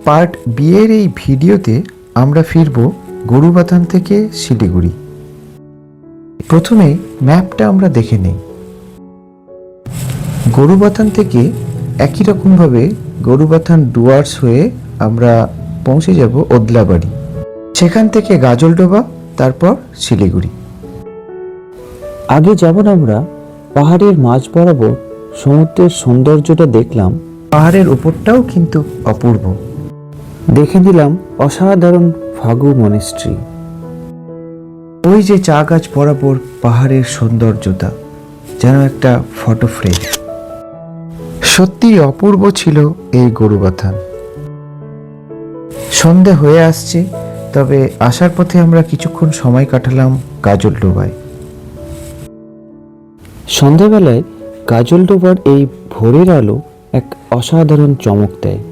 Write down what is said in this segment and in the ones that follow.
Part B এর এই ভিডিওতে আমরা ফিরব গরুবাথান থেকে শিলিগুড়ি। প্রথমে ম্যাপটা আমরা দেখে নেই। গরুবাথান থেকে একই রকমভাবে গরুবাথান ডুয়ার্স হয়ে আমরা পৌঁছে যাব ওদলাবাড়ি, সেখান থেকে গাজলডোবা, তারপর শিলিগুড়ি। আগে যেমন আমরা পাহাড়ের মাঝ বরাবর সমুদ্রের সৌন্দর্যটা দেখলাম, পাহাড়ের উপরটাও কিন্তু অপূর্ব। দেখে নিলাম অসাধারণ ফাগু মনেস্ট্রি। ওই যে চা গাছ বরাবর পাহাড়ের সৌন্দর্যতা যেন একটা ফটো ফ্রেম। সত্যি অপূর্ব ছিল এই গরুবাথান। সন্ধে হয়ে আসছে, তবে আসার পথে আমরা কিছুক্ষণ সময় কাটালাম গাজলডোবায়। সন্ধেবেলায় গাজলডোবার এই ভোরের আলো এক অসাধারণ চমক দেয়।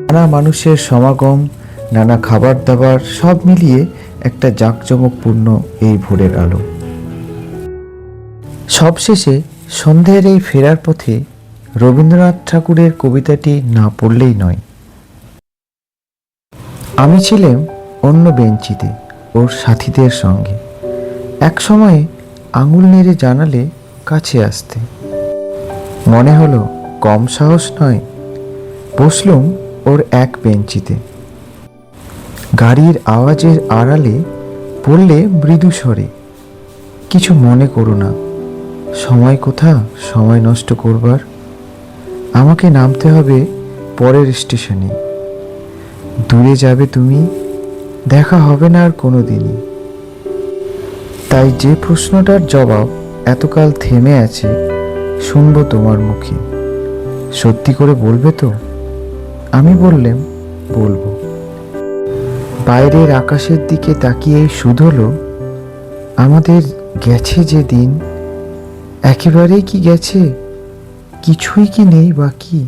নানা মানুষের সমাগম, নানা খাবার দাবার সব মিলিয়ে একটা জাঁকজমকপূর্ণ এই ভোরের আলো। সবশেষে সন্ধ্যের এই ফেরার পথে রবীন্দ্রনাথ ঠাকুরের কবিতাটি না পড়লেই নয়। আমি ছিলাম অন্য বেঞ্চিতে ওর সাথীদের সঙ্গে। এক সময়ে আঙুল নেড়ে জানালে কাছে আসতে। মনে হলো কম সাহস নয়। বসলুম ওর এক বেঞ্চিতে। গাড়ির আওয়াজের আড়ালে বললে মৃদু স্বরে, কিছু মনে করো না, সময় কোথা সময় নষ্ট করবার। আমাকে নামতে হবে পরের স্টেশনে। দূরে যাবে তুমি, দেখা হবে না আর কোনো দিনই। তাই যে প্রশ্নটার জবাব এতকাল থেমে আছে শুনবো তোমার মুখে। সত্যি করে বলবে তো? আমি বললাম বলবো। বাইরের আকাশের দিকে তাকিয়ে শুধলো, আমাদের গেছে যে দিন, একেবারেই কি গেছে, কিছুই কি নেই বাকি।